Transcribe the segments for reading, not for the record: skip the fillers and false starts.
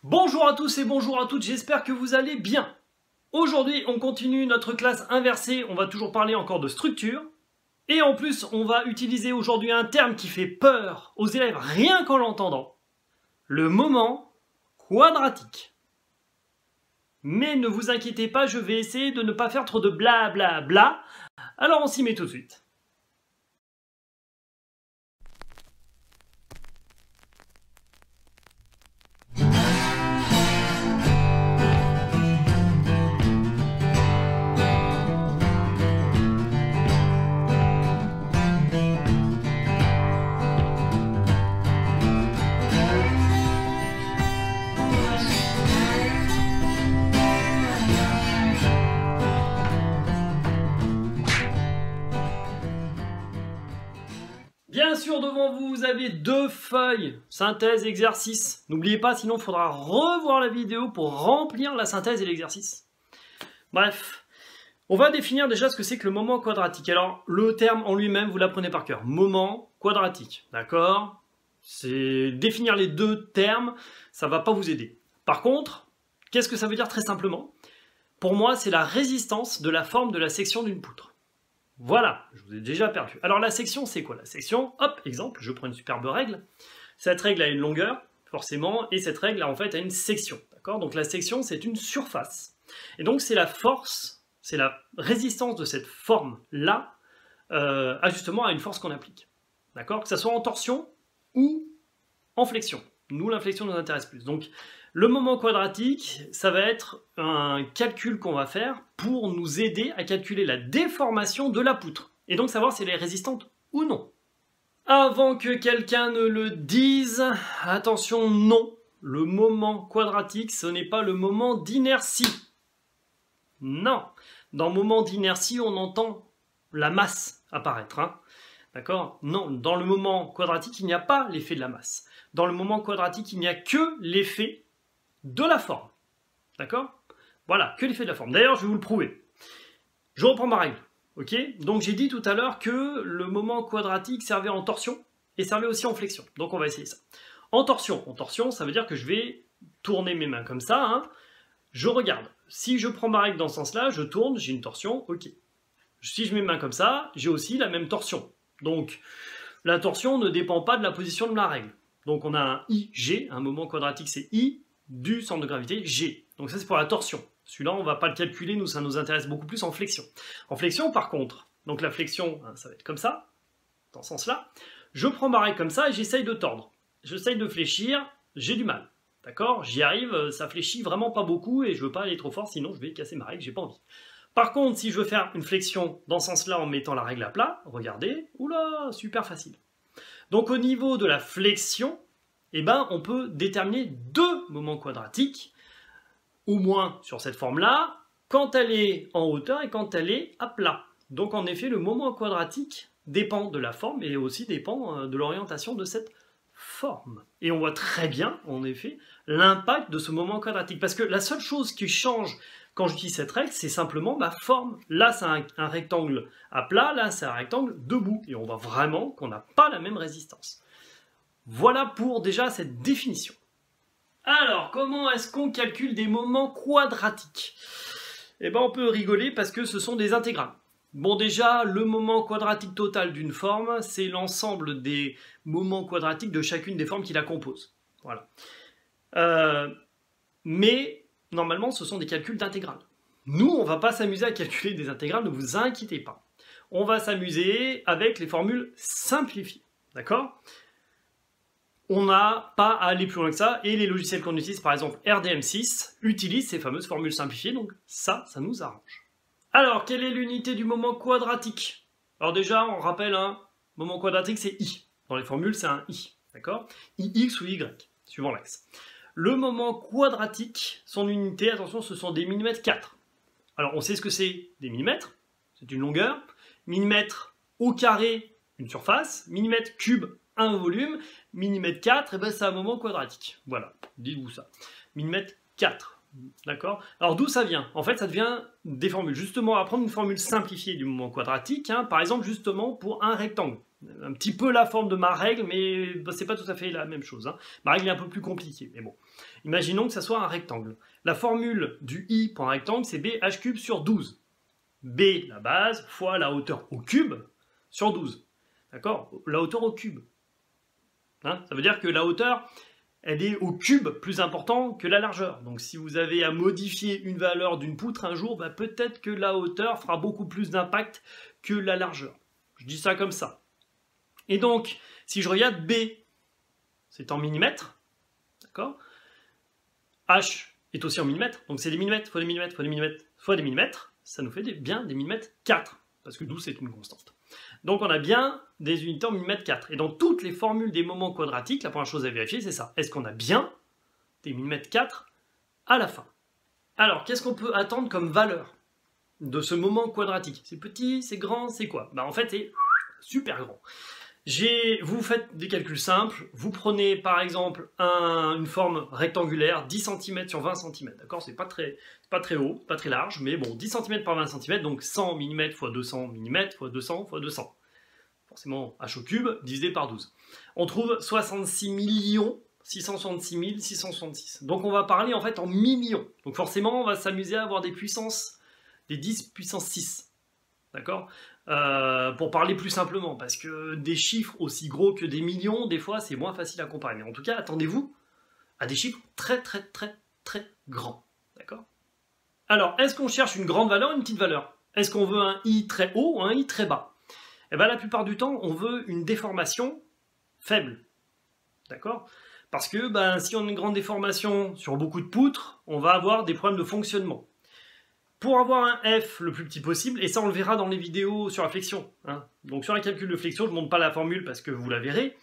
Bonjour à tous et bonjour à toutes, j'espère que vous allez bien. Aujourd'hui, on continue notre classe inversée, on va toujours parler encore de structure. Et en plus, on va utiliser aujourd'hui un terme qui fait peur aux élèves rien qu'en l'entendant. Le moment quadratique. Mais ne vous inquiétez pas, je vais essayer de ne pas faire trop de bla. Alors on s'y met tout de suite. Bien sûr, devant vous, vous avez deux feuilles, synthèse, exercice. N'oubliez pas, sinon il faudra revoir la vidéo pour remplir la synthèse et l'exercice. Bref, on va définir déjà ce que c'est que le moment quadratique. Alors, le terme en lui-même, vous l'apprenez par cœur. Moment quadratique, d'accord? C'est définir les deux termes, ça ne va pas vous aider. Par contre, qu'est-ce que ça veut dire très simplement? Pour moi, c'est la résistance de la forme de la section d'une poutre. Voilà, je vous ai déjà perdu. Alors la section, c'est quoi? La section, hop, exemple, je prends une superbe règle. Cette règle a une longueur, forcément, et cette règle, en fait, a une section. D'accord? Donc la section, c'est une surface. Et donc c'est la force, c'est la résistance de cette forme-là, justement à une force qu'on applique. D'accord? Que ça soit en torsion ou en flexion. Nous, l'inflexion nous intéresse plus. Donc, le moment quadratique, ça va être un calcul qu'on va faire pour nous aider à calculer la déformation de la poutre. Et donc savoir si elle est résistante ou non. Avant que quelqu'un ne le dise, attention, non. Le moment quadratique, ce n'est pas le moment d'inertie. Non. Dans le moment d'inertie, on entend la masse apparaître. Hein. D'accord? Non, dans le moment quadratique, il n'y a pas l'effet de la masse. Dans le moment quadratique, il n'y a que l'effet de la forme. D'accord? Voilà, que l'effet de la forme. D'ailleurs, je vais vous le prouver. Je reprends ma règle. Ok? Donc j'ai dit tout à l'heure que le moment quadratique servait en torsion et servait aussi en flexion. Donc on va essayer ça. En torsion, ça veut dire que je vais tourner mes mains comme ça. Hein. Je regarde. Si je prends ma règle dans ce sens-là, je tourne, j'ai une torsion, ok. Si je mets mes mains comme ça, j'ai aussi la même torsion. Donc la torsion ne dépend pas de la position de la règle. Donc on a un IG, un moment quadratique c'est I, du centre de gravité G. Donc ça c'est pour la torsion. Celui-là on ne va pas le calculer, nous ça nous intéresse beaucoup plus en flexion. En flexion par contre, donc la flexion ça va être comme ça, dans ce sens-là. Je prends ma règle comme ça et j'essaye de tordre. J'essaye de fléchir, j'ai du mal. D'accord? J'y arrive, ça fléchit vraiment pas beaucoup et je veux pas aller trop fort sinon je vais casser ma règle, j'ai pas envie. Par contre, si je veux faire une flexion dans ce sens-là en mettant la règle à plat, regardez, oula, super facile. Donc au niveau de la flexion, eh ben, on peut déterminer deux moments quadratiques, au moins sur cette forme-là, quand elle est en hauteur et quand elle est à plat. Donc en effet, le moment quadratique dépend de la forme et aussi dépend de l'orientation de cette forme. Et on voit très bien, en effet, l'impact de ce moment quadratique. Parce que la seule chose qui change quand j'utilise cette règle, c'est simplement ma forme. Là, c'est un rectangle à plat, là, c'est un rectangle debout. Et on voit vraiment qu'on n'a pas la même résistance. Voilà pour déjà cette définition. Alors, comment est-ce qu'on calcule des moments quadratiques? Eh bien, on peut rigoler parce que ce sont des intégrales. Bon, déjà, le moment quadratique total d'une forme, c'est l'ensemble des moments quadratiques de chacune des formes qui la composent. Voilà. Mais, normalement, ce sont des calculs d'intégrales. Nous, on ne va pas s'amuser à calculer des intégrales, ne vous inquiétez pas. On va s'amuser avec les formules simplifiées. D'accord? On n'a pas à aller plus loin que ça, et les logiciels qu'on utilise, par exemple RDM6, utilisent ces fameuses formules simplifiées, donc ça nous arrange. Alors, quelle est l'unité du moment quadratique? Alors déjà, on rappelle, un moment quadratique, c'est I. Dans les formules, c'est un I, d'accord? IX ou Y, suivant l'axe. Le moment quadratique, son unité, attention, ce sont des millimètres 4. Alors, on sait ce que c'est des millimètres, c'est une longueur. Millimètre au carré, une surface. Millimètre cube, un volume. Millimètre 4, et ben c'est un moment quadratique. Voilà, dites-vous ça. Millimètre 4, d'accord? Alors d'où ça vient? En fait, ça devient des formules. Justement, on va prendre une formule simplifiée du moment quadratique, hein, par exemple, justement, pour un rectangle. un petit peu la forme de ma règle, mais c'est pas tout à fait la même chose. Hein. Ma règle est un peu plus compliquée, mais bon. Imaginons que ça soit un rectangle. La formule du i pour un rectangle, c'est bh³ sur 12. B, la base, fois la hauteur au cube sur 12. D'accord? La hauteur au cube. Hein, ça veut dire que la hauteur, elle est au cube plus important que la largeur. Donc si vous avez à modifier une valeur d'une poutre un jour, bah, peut-être que la hauteur fera beaucoup plus d'impact que la largeur. Je dis ça comme ça. Et donc, si je regarde B, c'est en millimètres, d'accord? H est aussi en millimètres, donc c'est des millimètres, fois des millimètres, fois des millimètres, fois des millimètres, ça nous fait bien des millimètres 4, parce que 12 c'est une constante. Donc on a bien des unités en millimètres 4. Et dans toutes les formules des moments quadratiques, la première chose à vérifier, c'est ça. Est-ce qu'on a bien des millimètres 4 à la fin? Alors, qu'est-ce qu'on peut attendre comme valeur de ce moment quadratique? C'est petit, c'est grand, c'est quoi? Bah, en fait, c'est super grand. Vous faites des calculs simples, vous prenez par exemple une forme rectangulaire, 10 cm sur 20 cm, d'accord? C'est pas très haut, pas très large, mais bon, 10 cm par 20 cm, donc 100 mm x 200 mm x 200 x 200. Forcément, h au cube, divisé par 12. On trouve 66 666 666. Donc on va parler en fait en millions. Donc forcément, on va s'amuser à avoir des puissances, des 10 puissance 6. D'accord? Pour parler plus simplement, parce que des chiffres aussi gros que des millions, des fois, c'est moins facile à comparer. Mais en tout cas, attendez-vous à des chiffres très grands. D'accord? Alors, est-ce qu'on cherche une grande valeur ou une petite valeur? Est-ce qu'on veut un i très haut ou un i très bas? Eh bien, la plupart du temps, on veut une déformation faible. D'accord? Parce que si on a une grande déformation sur beaucoup de poutres, on va avoir des problèmes de fonctionnement. Pour avoir un f le plus petit possible, et ça on le verra dans les vidéos sur la flexion. Hein. Donc sur un calcul de flexion, je ne montre pas la formule parce que vous la verrez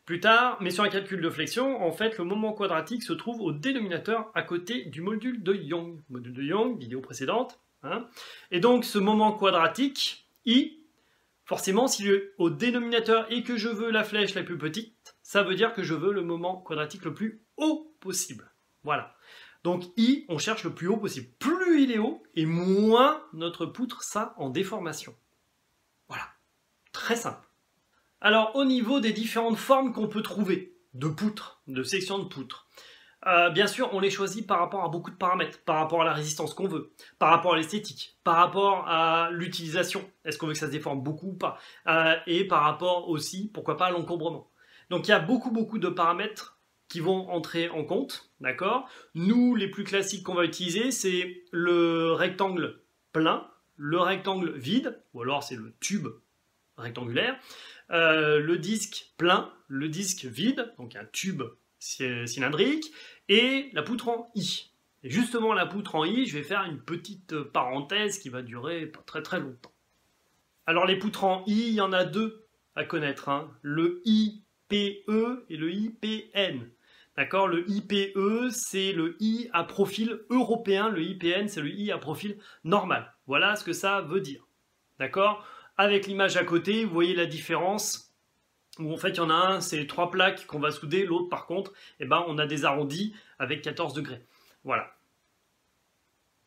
plus tard, mais sur un calcul de flexion, en fait, le moment quadratique se trouve au dénominateur à côté du module de Young. Module de Young, vidéo précédente. Hein. Et donc ce moment quadratique, i, forcément, si au dénominateur et que je veux la flèche la plus petite, ça veut dire que je veux le moment quadratique le plus haut possible. Voilà. Donc i, on cherche le plus haut possible. Plus il est haut, et moins notre poutre sera en déformation. Voilà. Très simple. Alors, au niveau des différentes formes qu'on peut trouver, de poutres, de sections de poutres, bien sûr, on les choisit par rapport à beaucoup de paramètres, par rapport à la résistance qu'on veut, par rapport à l'esthétique, par rapport à l'utilisation, est-ce qu'on veut que ça se déforme beaucoup ou pas, et par rapport aussi, pourquoi pas, à l'encombrement. Donc il y a beaucoup de paramètres qui vont entrer en compte, d'accord? Nous, les plus classiques qu'on va utiliser, c'est le rectangle plein, le rectangle vide, ou alors c'est le tube rectangulaire, le disque plein, le disque vide, donc un tube cylindrique, et la poutre en I. Et justement, la poutre en I, je vais faire une petite parenthèse qui va durer pas très longtemps. Alors les poutres en I, il y en a deux à connaître, hein. Le IPE et le IPN. D'accord? Le IPE, c'est le I à profil européen, le IPN, c'est le I à profil normal. Voilà ce que ça veut dire. D'accord? Avec l'image à côté, vous voyez la différence, où en fait il y en a un, c'est 3 plaques qu'on va souder, l'autre par contre, on a des arrondis avec 14 degrés. Voilà.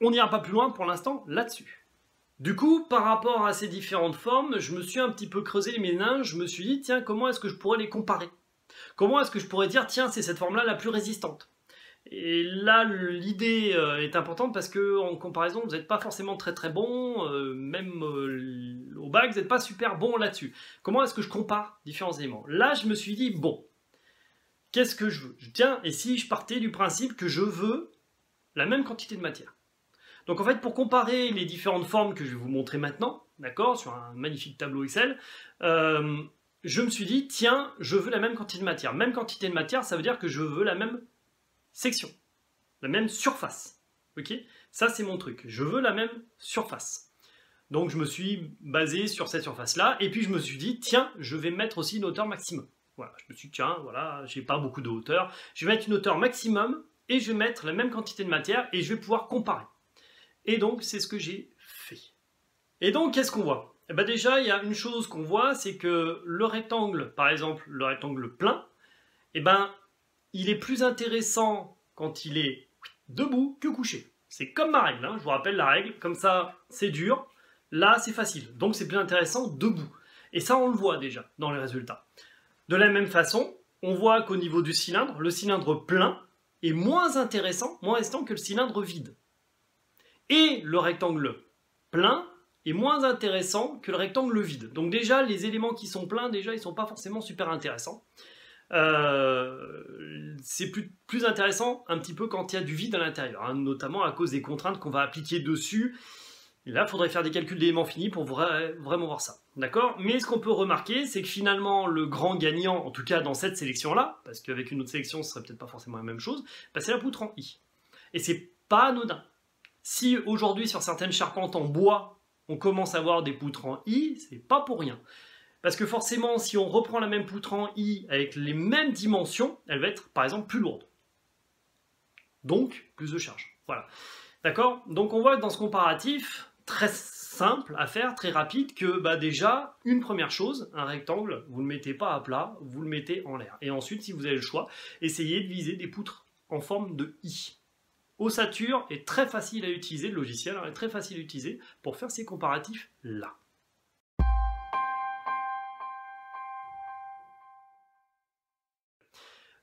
On n'ira pas plus loin pour l'instant là-dessus. Du coup, par rapport à ces différentes formes, je me suis un petit peu creusé les méninges, je me suis dit, tiens, comment est-ce que je pourrais les comparer? Comment est-ce que je pourrais dire, tiens, c'est cette forme-là la plus résistante? Et là, l'idée est importante parce que en comparaison, vous n'êtes pas forcément très bon, même au bac, vous n'êtes pas super bon là-dessus. Comment est-ce que je compare différents éléments? Là, je me suis dit, bon, qu'est-ce que je veux? Tiens, et si je partais du principe que je veux la même quantité de matière? Donc en fait, pour comparer les différentes formes que je vais vous montrer maintenant, d'accord, sur un magnifique tableau Excel, je me suis dit, tiens, je veux la même quantité de matière. Même quantité de matière, ça veut dire que je veux la même section, la même surface. Ok? Ça, c'est mon truc. Je veux la même surface. Donc, je me suis basé sur cette surface-là. Et puis, je me suis dit, tiens, je vais mettre aussi une hauteur maximum. Voilà, je me suis dit, tiens, voilà, j'ai pas beaucoup de hauteur. Je vais mettre une hauteur maximum et je vais mettre la même quantité de matière et je vais pouvoir comparer. Et donc, c'est ce que j'ai fait. Et donc, qu'est-ce qu'on voit? Eh bien, déjà, il y a une chose qu'on voit, c'est que le rectangle, par exemple, le rectangle plein, il est plus intéressant quand il est debout que couché. C'est comme ma règle, hein. Je vous rappelle la règle, comme ça c'est dur, là c'est facile, donc c'est plus intéressant debout. Et ça, on le voit déjà dans les résultats. De la même façon, on voit qu'au niveau du cylindre, le cylindre plein est moins intéressant que le cylindre vide. Et le rectangle plein est moins intéressant que le rectangle vide. Donc déjà, les éléments qui sont pleins, déjà, ils ne sont pas forcément super intéressants. C'est plus intéressant un petit peu quand il y a du vide à l'intérieur, hein, notamment à cause des contraintes qu'on va appliquer dessus. Et là, il faudrait faire des calculs d'éléments finis pour vraiment voir ça. D'accord? Mais ce qu'on peut remarquer, c'est que finalement, le grand gagnant, en tout cas dans cette sélection-là, parce qu'avec une autre sélection, ce serait peut-être pas forcément la même chose, bah, c'est la poutre en I. Et c'est pas anodin. Si aujourd'hui, sur certaines charpentes en bois, on commence à avoir des poutres en I, c'est pas pour rien. Parce que forcément, si on reprend la même poutre en I avec les mêmes dimensions, elle va être, par exemple, plus lourde. Donc, plus de charge. Voilà. D'accord? Donc, on voit dans ce comparatif, très simple à faire, très rapide, que bah, déjà, une première chose, un rectangle, vous ne le mettez pas à plat, vous le mettez en l'air. Et ensuite, si vous avez le choix, essayez de viser des poutres en forme de I. Ossature est très facile à utiliser, le logiciel est très facile à utiliser pour faire ces comparatifs-là.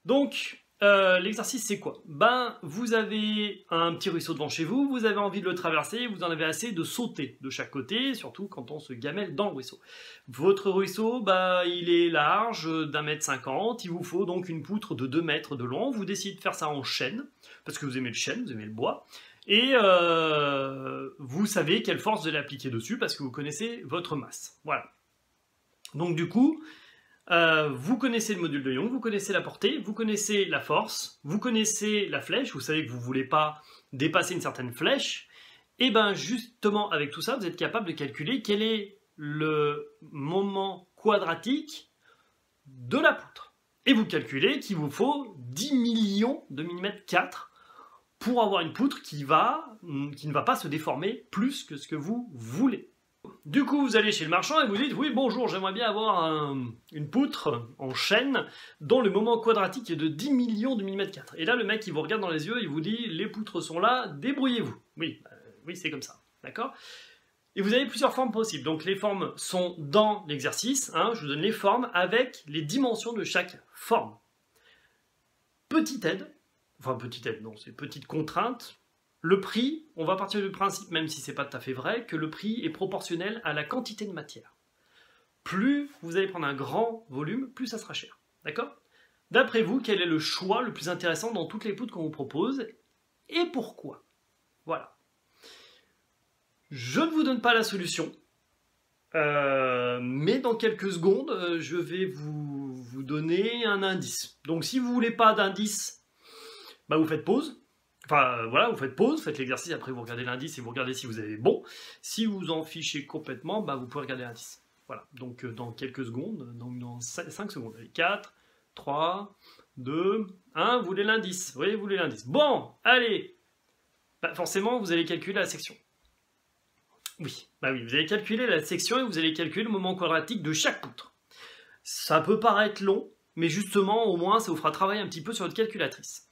Donc, l'exercice c'est quoi? Ben, vous avez un petit ruisseau devant chez vous, vous avez envie de le traverser, vous en avez assez de sauter de chaque côté, surtout quand on se gamelle dans le ruisseau. Votre ruisseau, ben, il est large d'1,50 m, il vous faut donc une poutre de 2 mètres de long, vous décidez de faire ça en chêne, parce que vous aimez le chêne, vous aimez le bois, et vous savez quelle force vous allez appliquer dessus, parce que vous connaissez votre masse. Voilà. Donc du coup, vous connaissez le module de Young, vous connaissez la portée, vous connaissez la force, vous connaissez la flèche, vous savez que vous ne voulez pas dépasser une certaine flèche, et bien justement avec tout ça, vous êtes capable de calculer quel est le moment quadratique de la poutre. Et vous calculez qu'il vous faut 10 millions de millimètres 4 pour avoir une poutre qui ne va pas se déformer plus que ce que vous voulez. Du coup, vous allez chez le marchand et vous dites « Oui, bonjour, j'aimerais bien avoir une poutre en chêne dont le moment quadratique est de 10 millions de millimètres 4. » Et là, le mec, il vous regarde dans les yeux et il vous dit « Les poutres sont là, débrouillez-vous. » Oui, oui, c'est comme ça, d'accord? Et vous avez plusieurs formes possibles. Donc, les formes sont dans l'exercice. Hein, je vous donne les formes avec les dimensions de chaque forme. Petite aide, enfin petite aide, non, c'est petite contrainte. Le prix, on va partir du principe, même si ce n'est pas tout à fait vrai, que le prix est proportionnel à la quantité de matière. Plus vous allez prendre un grand volume, plus ça sera cher. D'accord? D'après vous, quel est le choix le plus intéressant dans toutes les poutres qu'on vous propose et pourquoi? Voilà. Je ne vous donne pas la solution, mais dans quelques secondes, je vais vous donner un indice. Donc si vous ne voulez pas d'indice, bah, vous faites pause. Enfin, voilà, vous faites pause, faites l'exercice, après vous regardez l'indice et vous regardez si vous avez bon. Si vous en fichez complètement, bah, vous pouvez regarder l'indice. Voilà, donc dans quelques secondes, donc dans 5 secondes. Allez, 4, 3, 2, 1, vous voulez l'indice. Oui, vous voulez l'indice. Bon, allez. Bah, forcément, vous allez calculer la section. Oui, bah oui, vous allez calculer la section et vous allez calculer le moment quadratique de chaque poutre. Ça peut paraître long, mais justement, au moins, ça vous fera travailler un petit peu sur votre calculatrice.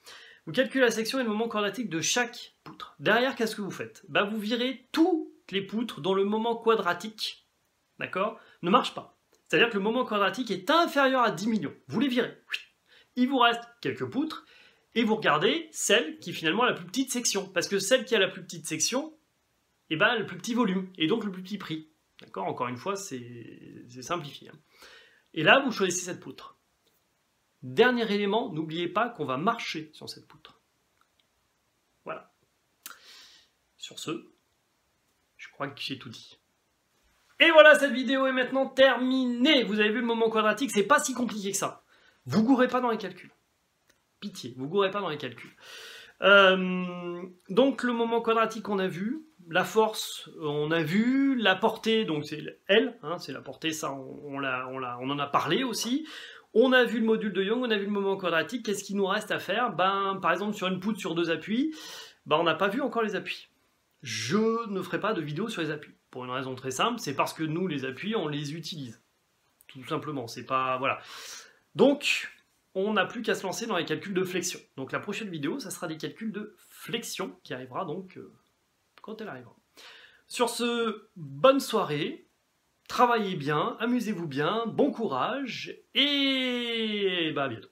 Vous calculez la section et le moment quadratique de chaque poutre. Derrière, qu'est-ce que vous faites? Bah, vous virez toutes les poutres dont le moment quadratique, d'accord, ne marche pas. C'est-à-dire que le moment quadratique est inférieur à 10 millions. Vous les virez. Il vous reste quelques poutres et vous regardez celle qui finalement a la plus petite section. Parce que celle qui a la plus petite section, eh ben, a le plus petit volume et donc le plus petit prix. D'accord? Encore une fois, c'est simplifié. Hein. Et là, vous choisissez cette poutre. Dernier élément, n'oubliez pas qu'on va marcher sur cette poutre. Voilà. Sur ce, je crois que j'ai tout dit. Et voilà, cette vidéo est maintenant terminée. Vous avez vu le moment quadratique, c'est pas si compliqué que ça. Vous gourrez pas dans les calculs. Pitié, vous gourrez pas dans les calculs. Donc le moment quadratique, on a vu. La force, on a vu. La portée, donc c'est L, hein, c'est la portée, ça on en a parlé aussi. On a vu le module de Young, on a vu le moment quadratique. Qu'est-ce qu'il nous reste à faire? Ben, par exemple, sur une poutre sur 2 appuis, ben, on n'a pas vu encore les appuis. Je ne ferai pas de vidéo sur les appuis. Pour une raison très simple, c'est parce que nous, les appuis, on les utilise. Tout simplement, c'est pas... Voilà. Donc, on n'a plus qu'à se lancer dans les calculs de flexion. Donc la prochaine vidéo, ça sera des calculs de flexion, qui arrivera donc quand elle arrivera. Sur ce, bonne soirée. Travaillez bien, amusez-vous bien, bon courage et bah, à bientôt.